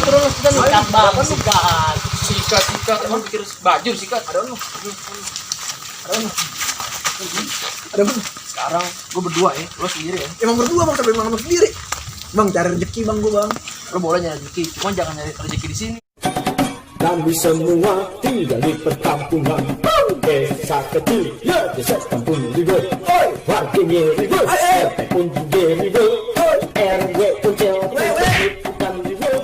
terus kita sikat bang, sikat. Sikat emang pikir baju sikat ada lu. Sekarang gue berdua ya, lo sendiri ya. Emang berdua bang, tapi emang sendiri. Bang cari rezeki bang gue bang. Lo boleh nyari rezeki, cuma jangan nyari rezeki di sini. Kami semua tinggal di perkampungan desa kecil, ya desa kampung ribut, warganya ribut, RT pun juga ribut, RW pun bukan ribut.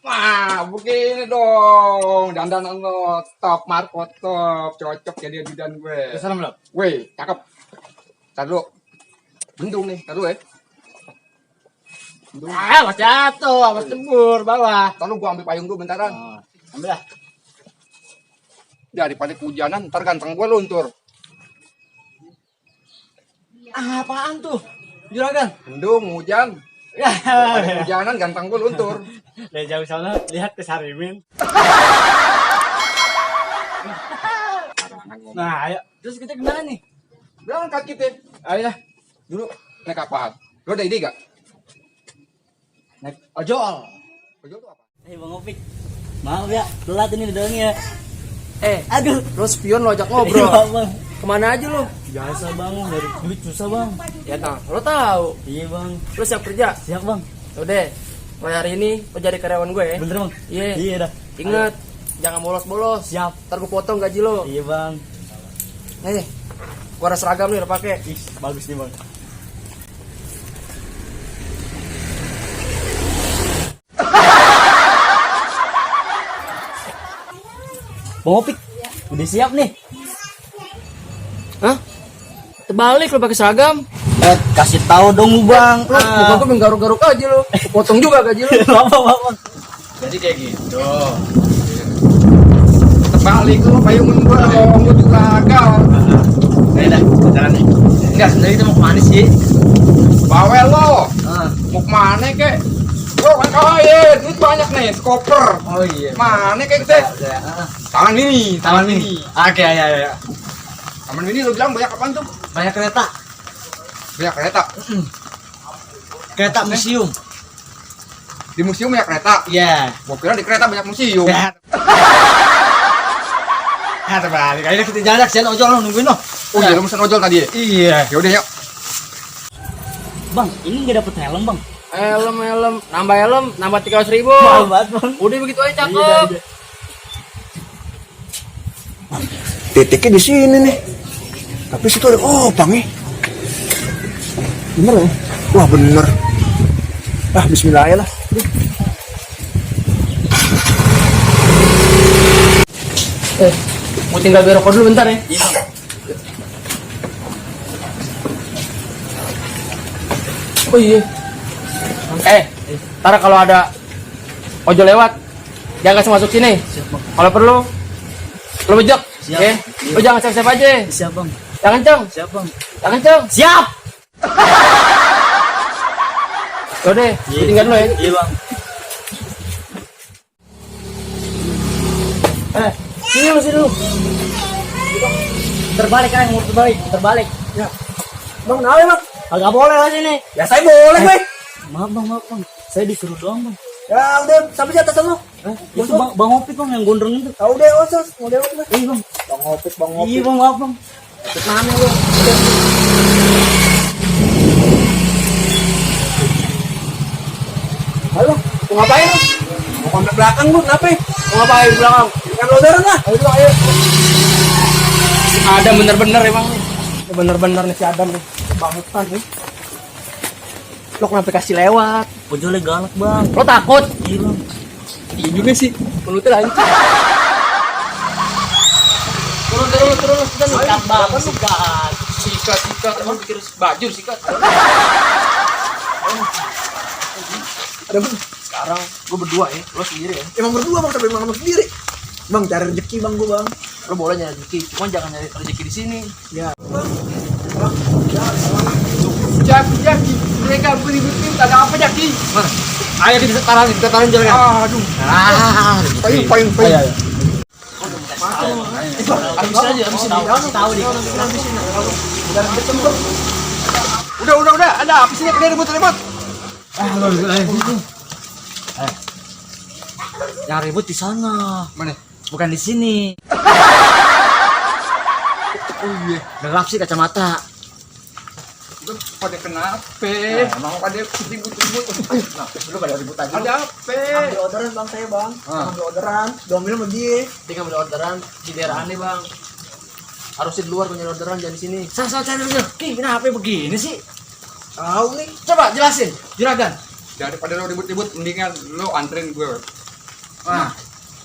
Wah, begini dong. Dandanan lo top markot top, cocok jadi bidan gue. Salam lo. Weh, cakep. Tar dulu. Bendung nih, tar dulu ya. Mas jatuh, mas cebur bawah. Tar dulu gua ambil payung dulu bentaran. Ambil lah. Daripada kehujanan, ntar ganteng gue luntur. Apaan tuh? Juragan. Bendung, hujan. Ya. Daripada kehujanan, ganteng gue luntur. Dari jauh sana lihat ke Sarimin. Nah, ayo. Terus kita kemana nih? Berangkat kita. Ayo ya. Dulu naik apaan? Lo ada ide gak? Naik ojol. Ojol tuh apa? Bang Opik. Maaf ya, telat ini didorongnya. Aduh, lo spion lo ajak Iya, ngobrol. bang. Kemana aja lo? Biasa bang, dari duit susah bang. Ya nah, lo tahu. Iya bang. Lo siap kerja? Siap bang. Udah, mulai hari ini lo jadi karyawan gue ya. Bener bang. Iya. Iya dah. Ingat, jangan bolos-bolos. Siap. Ntar gue potong gaji lo. Iya bang. Nih, gue ada seragam nih udah pakai. Ih, bagus nih bang. Bang Opik, udah siap nih. Hah? Terbalik lo pakai seragam. Kasih tahu dong lu bang. Lo muka gue menggaruk-garuk aja lo. Potong juga gaji lo. Bang. Jadi kayak gitu. Terbalik lu payungan gue dong, gue juga gagal. Ayo dah, jalan nih. Enggak, sebenarnya kita mau kemana sih? Bawel lo. Mau kemana kek? Bro, kan kaya, duit banyak nih, skoper. Oh iya. Mana kek kita? Tangan mini, Taman mini. Oke, ya. Taman mini lo bilang banyak apaan tuh? Banyak kereta. Banyak kereta. Kereta museum. Di museum banyak kereta. Iya. Gua kira di kereta banyak museum. Ya. Terbalik. Ayo kita jalan sian ojol lo nungguin lo. Oh iya, lo mesen ojol tadi ya? Iya. Ya udah yuk. Bang, ini nggak dapet helm bang. Helm, nambah 300.000. Mahal banget bang. Udah begitu aja cakep. Iya. Titiknya di sini nih. Tapi situ ada opang nih. Bener ya? Wah bener. Ah bismillah ya lah. Mau tinggal berokok dulu bentar ya. Iya bang. Oh iya. Ntar kalau ada ojol lewat, jangan kasih masuk sini. Kalau perlu, lo bejek. Siap. Ya. Lo jangan siap-siap aja. Siap bang. Jangan ceng. Siap bang. Jangan ceng. Siap. Yaudah, gue tinggal dulu ya. Iya bang. Sini lu. Terbalik kan, mau terbalik. Ya. Bang, nawe bang. Agak boleh lah sini. Ya saya boleh gue. Maaf bang. Saya disuruh doang bang. Ya udah sampai di atas lu. Itu bang Opik bang yang gondrong itu. Ah udah osos, udah. Iya bang. Bang Opik. Iya bang, maaf bang. Mana lu? Halo, mau ngapain lu? Mau kontak belakang lu, kenapa? Mau ngapain di belakang? Kan lo darah lah. Ayo. Si Adam bener-bener emang nih. Ini bener-bener nih si Adam nih. Kebangetan nih. Lo kenapa kasih lewat? Ojolnya galak bang. Lo takut? Iya bang. Iya juga sih. Mulutnya lancip. Turun. Kita Sikat bang, sikat. Sikat. Emang pikir baju sikat. Ada bang. Sekarang gue berdua ya. Lo sendiri ya. Emang berdua bang, tapi emang sendiri. Bang cari rezeki bang gue bang. Lo boleh nyari rezeki. Cuma jangan nyari rezeki di sini. Ya. Jaki, mereka beributin, ada apa Jaki? Mana? Ayo kita taruhin jalan. Aduh, Payung. Ayo. itu Habisin aja, habisin. Tahu deh. Udah, ada apa sih nih ribut-ribut? Yang ribut di sana, Mana? bukan di sini. Oh iya, Gelap sih kacamata. udah pada kenapa? Emang Pada ribut-ribut. Lu pada ribut aja. Ada apa? Ambil orderan bang saya bang. Ah. Ambil orderan. Domil sama dia. Tinggal ambil orderan di daerah aneh bang. Harusnya di luar punya orderan, jangan di sini. Saya cari dulu. Ih, kenapa begini sih? Tahu nih. Coba jelasin, juragan. Daripada lo ribut-ribut, mendingan lo anterin gue. Nah,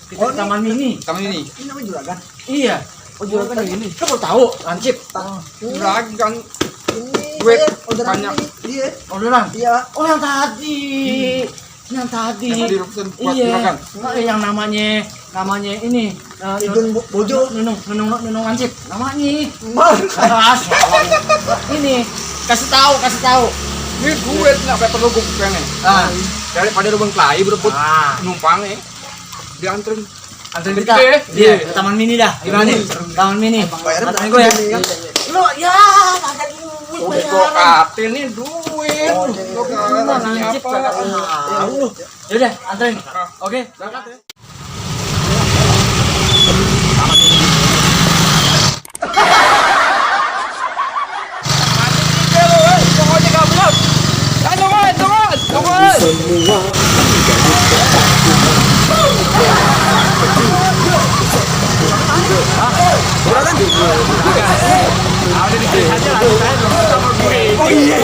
kita ke taman mini. Taman ini. Ini namanya juragan. Iya. Oh, juragan yang ini. Kamu tahu, lancip. Juragan. Ini Duit saya orderan banyak. ini. Dia. Orderan. Iya. Oh, yang tadi. Yang tadi. Yang tadi pesan buat Iya. juragan. Nah, yang namanya ini. Idun Bojo. Nunung lancip. Namanya. Mas. Keras. Ini. Kasih tahu. Ini duit nggak perlu gue pengen. Ah. Daripada lo bengklai berebut Ah. numpangnya, dianterin. Anterin kita. Gede. Iya, ke taman mini dah. Gimana nih? Taman mini. Bayarnya Anterin gue ya. Iya. Lu ya, pakai duit Udah gue bayaran. katil nih duit. Oh, Lo Nah, kasih lancip apa? kagak tahu lu. Yaudah, anterin. Oke, berangkat ya. Semua Udah dikasih aja lah, saya belum sama gue. Oh iya.